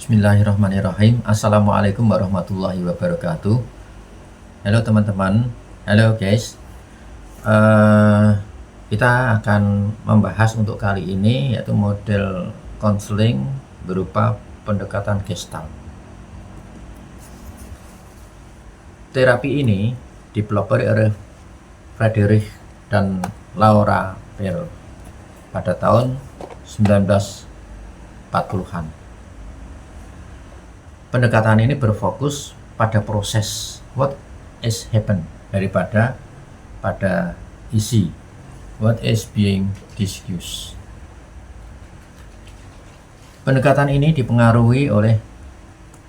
Bismillahirrahmanirrahim. Assalamualaikum warahmatullahi wabarakatuh. Halo teman-teman, halo guys. Kita akan membahas untuk kali ini yaitu model konseling berupa pendekatan Gestalt. Terapi ini dipelopori oleh Frederick dan Laura Bell pada tahun 1940-an. Pendekatan ini berfokus pada proses what is happen daripada pada isi what is being discussed. Pendekatan ini dipengaruhi oleh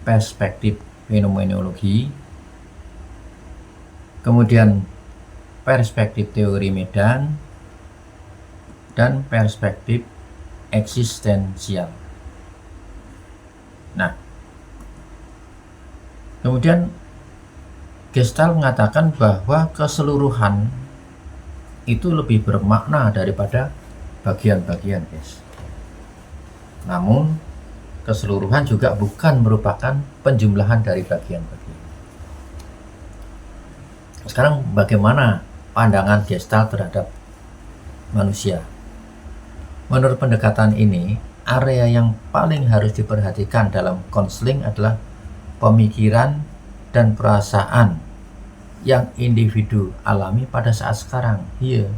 perspektif fenomenologi, kemudian perspektif teori medan, dan perspektif eksistensial. Nah, kemudian Gestalt mengatakan bahwa keseluruhan itu lebih bermakna daripada bagian-bagian, guys. Namun, keseluruhan juga bukan merupakan penjumlahan dari bagian-bagian. Sekarang bagaimana pandangan Gestalt terhadap manusia? Menurut pendekatan ini, area yang paling harus diperhatikan dalam konseling adalah pemikiran dan perasaan yang individu alami pada saat sekarang. Iya.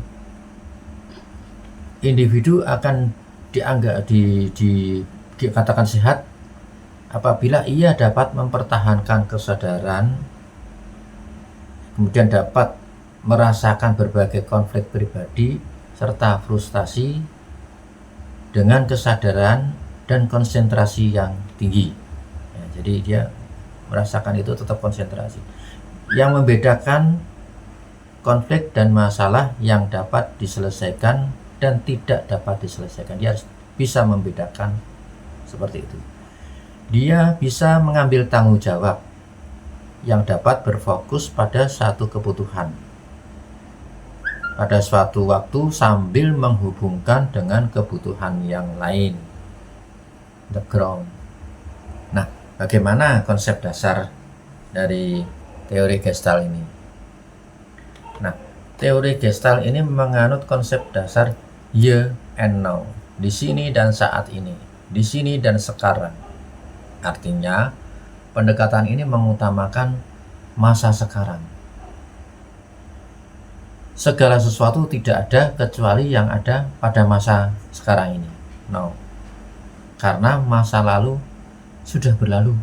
Individu akan dikatakan sehat apabila ia dapat mempertahankan kesadaran, kemudian dapat merasakan berbagai konflik pribadi serta frustasi dengan kesadaran dan konsentrasi yang tinggi. Ya, jadi dia merasakan itu tetap konsentrasi. Yang membedakan konflik dan masalah yang dapat diselesaikan dan tidak dapat diselesaikan. Dia harus bisa membedakan seperti itu. Dia bisa mengambil tanggung jawab yang dapat berfokus pada satu kebutuhan pada suatu waktu sambil menghubungkan dengan kebutuhan yang lain. The ground. Nah, bagaimana konsep dasar dari teori Gestalt ini? Nah, teori Gestalt ini menganut konsep dasar here and now, di sini dan saat ini, di sini dan sekarang. Artinya, pendekatan ini mengutamakan masa sekarang. Segala sesuatu tidak ada kecuali yang ada pada masa sekarang ini. No. Karena masa lalu sudah berlalu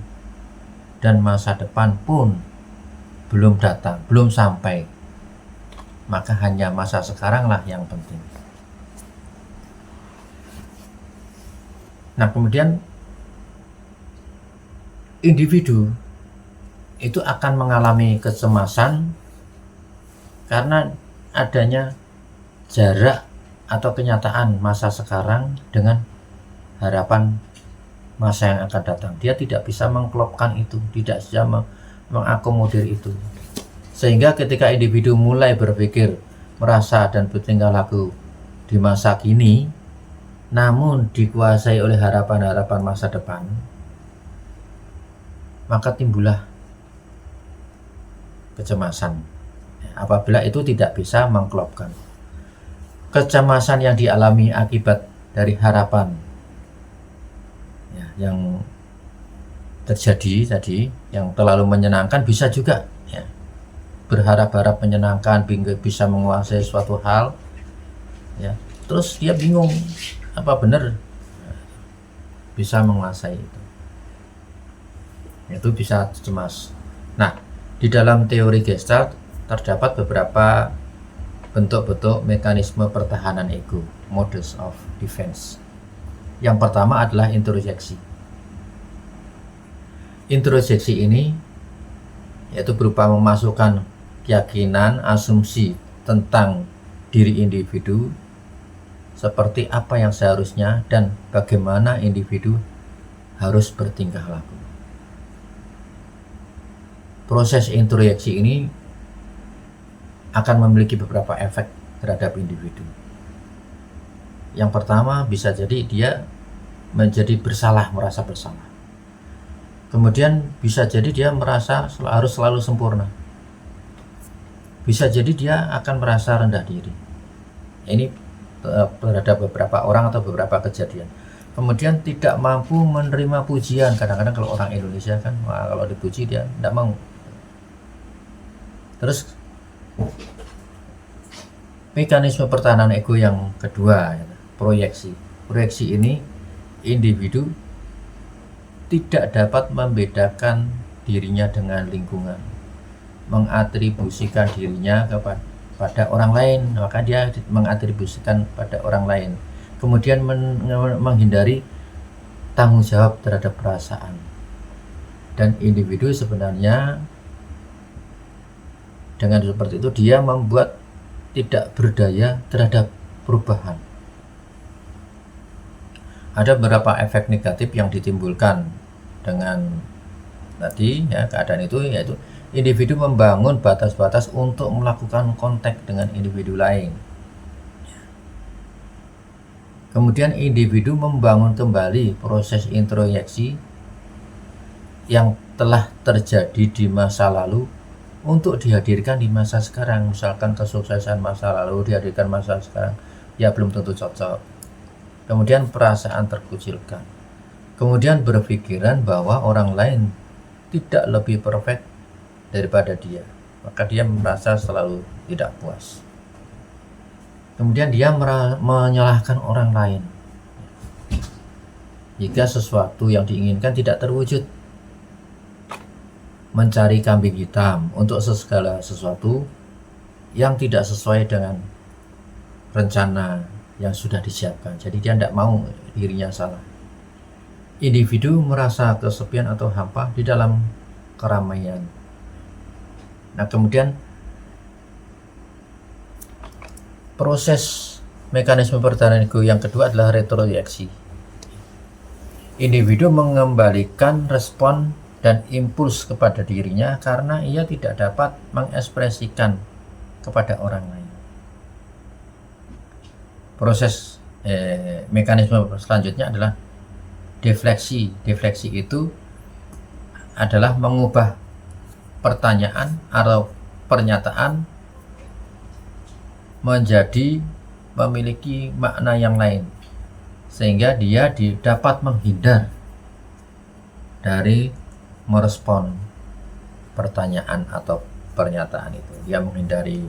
dan masa depan pun belum datang, belum sampai. Maka hanya masa sekaranglah yang penting. Nah, kemudian individu itu akan mengalami kecemasan karena adanya jarak atau kenyataan masa sekarang dengan harapan masa yang akan datang. Dia tidak bisa mengklopkan itu, tidak bisa mengakomodir itu. Sehingga ketika individu mulai berpikir, merasa dan bertingkah laku di masa kini, namun dikuasai oleh harapan-harapan masa depan, maka timbullah kecemasan apabila itu tidak bisa mengklopkan. Kecemasan yang dialami akibat dari harapan ya, yang terjadi tadi, yang terlalu menyenangkan, bisa juga ya, berharap-harap menyenangkan, bisa menguasai suatu hal ya, terus dia bingung apa benar bisa menguasai itu bisa cemas. Nah, di dalam teori Gestalt terdapat beberapa bentuk-bentuk mekanisme pertahanan ego, modus of defense. Yang pertama adalah introjeksi. Introjeksi ini yaitu berupa memasukkan keyakinan, asumsi tentang diri individu seperti apa yang seharusnya dan bagaimana individu harus bertingkah laku. Proses introjeksi ini akan memiliki beberapa efek terhadap individu. Yang pertama, bisa jadi dia menjadi bersalah, merasa bersalah. Kemudian bisa jadi dia merasa harus selalu sempurna. Bisa jadi dia akan merasa rendah diri. Ini terhadap beberapa orang atau beberapa kejadian. Kemudian tidak mampu menerima pujian. Kadang-kadang kalau orang Indonesia kan, wah, kalau dipuji dia tidak mau. Terus mekanisme pertahanan ego yang kedua, proyeksi. Proyeksi ini individu tidak dapat membedakan dirinya dengan lingkungan, mengatribusikan dirinya kepada orang lain, maka dia mengatribusikan pada orang lain. Kemudian menghindari tanggung jawab terhadap perasaan. Dan individu sebenarnya dengan seperti itu dia membuat tidak berdaya terhadap perubahan. Ada beberapa efek negatif yang ditimbulkan dengan tadi ya, keadaan itu, yaitu individu membangun batas-batas untuk melakukan kontak dengan individu lain. Kemudian individu membangun kembali proses introyeksi yang telah terjadi di masa lalu untuk dihadirkan di masa sekarang. Misalkan kesuksesan masa lalu dihadirkan masa sekarang, ya belum tentu cocok. Kemudian perasaan terkucilkan. Kemudian berpikiran bahwa orang lain tidak lebih perfect daripada dia, maka dia merasa selalu tidak puas. Kemudian dia menyalahkan orang lain jika sesuatu yang diinginkan tidak terwujud. Mencari kambing hitam untuk segala sesuatu yang tidak sesuai dengan rencana yang sudah disiapkan. Jadi dia tidak mau dirinya salah. Individu merasa kesepian atau hampa di dalam keramaian. Nah, kemudian proses mekanisme pertahanan ego yang kedua adalah retroyeksi. Individu mengembalikan respon dan impuls kepada dirinya karena ia tidak dapat mengekspresikan kepada orang lain. Proses mekanisme selanjutnya adalah defleksi. Defleksi itu adalah mengubah pertanyaan atau pernyataan menjadi memiliki makna yang lain, sehingga dia dapat menghindar dari merespon pertanyaan atau pernyataan itu. Dia menghindari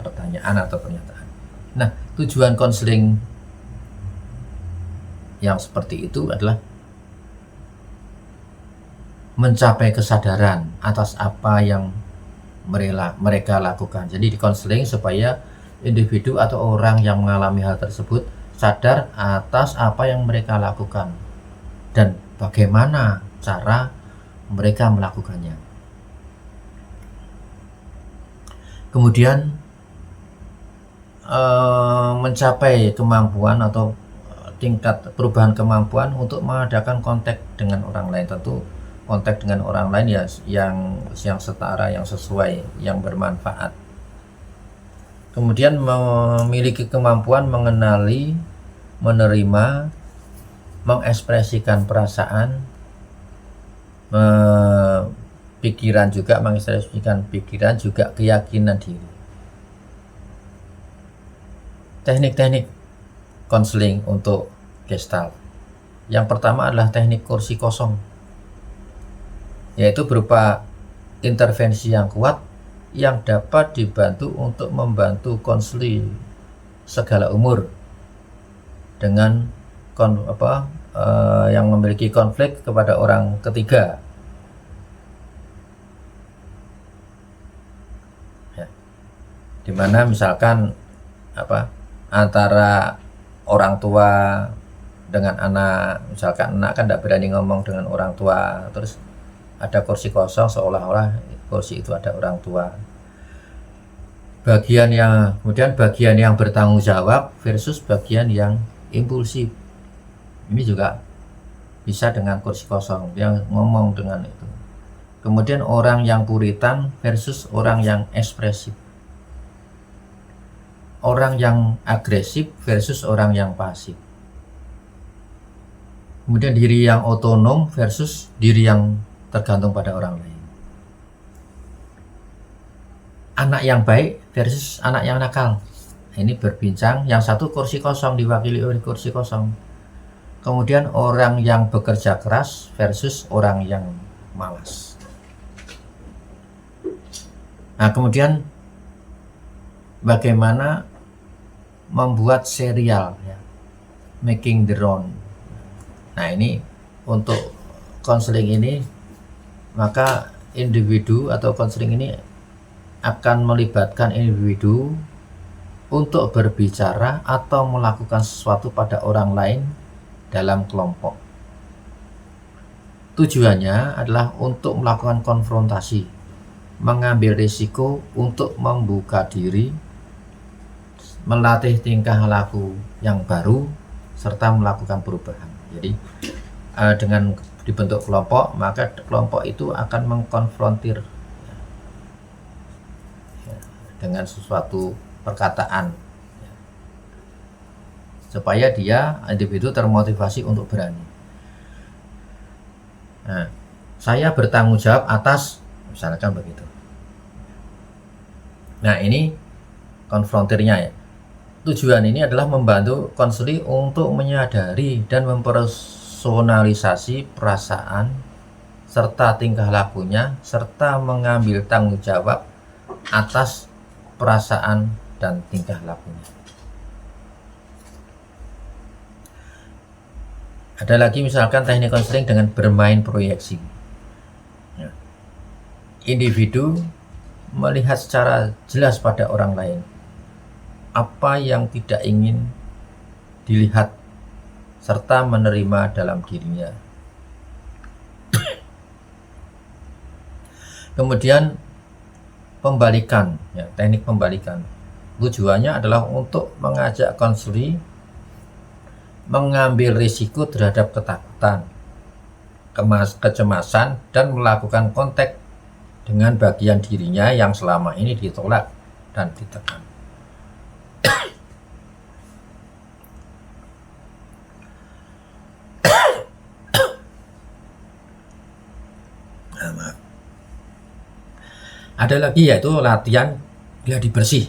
pertanyaan atau pernyataan. Nah, tujuan konseling yang seperti itu adalah mencapai kesadaran atas apa yang mereka lakukan. Jadi di konseling supaya individu atau orang yang mengalami hal tersebut sadar atas apa yang mereka lakukan dan bagaimana cara mereka melakukannya. Kemudian mencapai kemampuan atau tingkat perubahan kemampuan untuk mengadakan kontak dengan orang lain. Tentu kontak dengan orang lain ya yang setara, yang sesuai, yang bermanfaat. Kemudian memiliki kemampuan mengenali, menerima, mengekspresikan perasaan, pikiran juga, mengekspresikan pikiran juga, keyakinan diri. Teknik-teknik konseling untuk Gestalt. Yang pertama adalah teknik kursi kosong, yaitu berupa intervensi yang kuat yang dapat dibantu untuk membantu konseli segala umur dengan yang memiliki konflik kepada orang ketiga. Ya. Dimana misalkan antara orang tua dengan anak, misalkan anak kan tidak berani ngomong dengan orang tua, terus ada kursi kosong seolah-olah kursi itu ada orang tua. Kemudian bagian yang bertanggung jawab versus bagian yang impulsif. Ini juga bisa dengan kursi kosong, yang ngomong dengan itu. Kemudian orang yang puritan versus orang yang ekspresif. Orang yang agresif versus orang yang pasif. Kemudian diri yang otonom versus diri yang tergantung pada orang lain. Anak yang baik versus anak yang nakal. Ini berbincang, yang satu kursi kosong diwakili oleh kursi kosong. Kemudian orang yang bekerja keras versus orang yang malas. Nah, kemudian bagaimana membuat serial, ya, making the round. Nah, ini untuk konseling ini, maka individu atau konseling ini akan melibatkan individu untuk berbicara atau melakukan sesuatu pada orang lain dalam kelompok. Tujuannya adalah untuk melakukan konfrontasi, mengambil risiko untuk membuka diri, melatih tingkah laku yang baru, serta melakukan perubahan. Jadi dengan dibentuk kelompok, maka kelompok itu akan mengkonfrontir dengan sesuatu perkataan, supaya dia individu termotivasi untuk berani. Nah, saya bertanggung jawab atas, misalkan begitu. Nah, ini konfrontirnya, ya. Tujuan ini adalah membantu konseli untuk menyadari dan mempersonalisasi perasaan serta tingkah lakunya, serta mengambil tanggung jawab atas perasaan dan tingkah lakunya. Ada lagi misalkan teknik konseling dengan bermain proyeksi. Ya. Individu melihat secara jelas pada orang lain apa yang tidak ingin dilihat serta menerima dalam dirinya. Kemudian pembalikan, ya, teknik pembalikan. Tujuannya adalah untuk mengajak konseli mengambil risiko terhadap ketakutan, kecemasan, dan melakukan kontak dengan bagian dirinya yang selama ini ditolak dan ditekan. Ada lagi, yaitu latihan gladi bersih.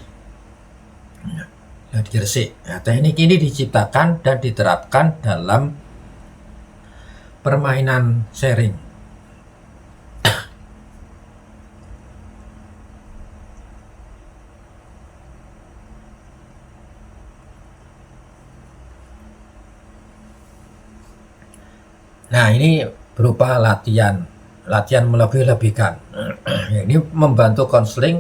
Gladi bersih. Nah, teknik ini diciptakan dan diterapkan dalam permainan sharing. Nah, ini berupa latihan melebih-lebihkan. Ini membantu konseling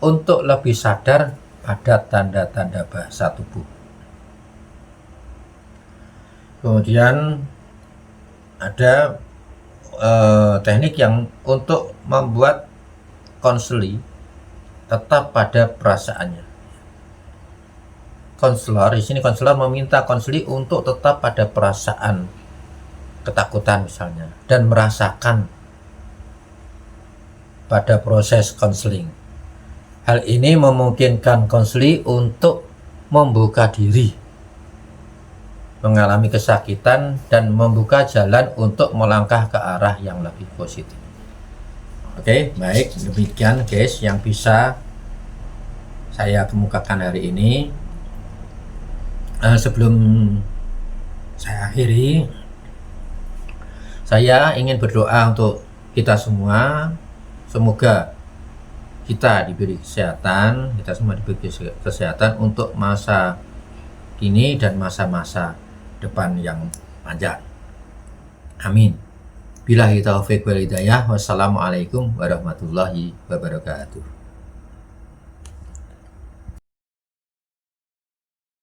untuk lebih sadar pada tanda-tanda bahasa tubuh. Kemudian ada teknik yang untuk membuat konseli tetap pada perasaannya. Konselor, di sini konselor meminta konseli untuk tetap pada perasaan ketakutan misalnya, dan merasakan pada proses konseling. Hal ini memungkinkan konseli untuk membuka diri, mengalami kesakitan, dan membuka jalan untuk melangkah ke arah yang lebih positif. Oke, baik, demikian guys yang bisa saya kemukakan hari ini. Sebelum saya akhiri, saya ingin berdoa untuk kita semua. Semoga kita diberi kesehatan, kita semua diberi kesehatan untuk masa kini dan masa-masa depan yang panjang. Amin. Billahi taufiq wal hidayah. Wassalamualaikum warahmatullahi wabarakatuh.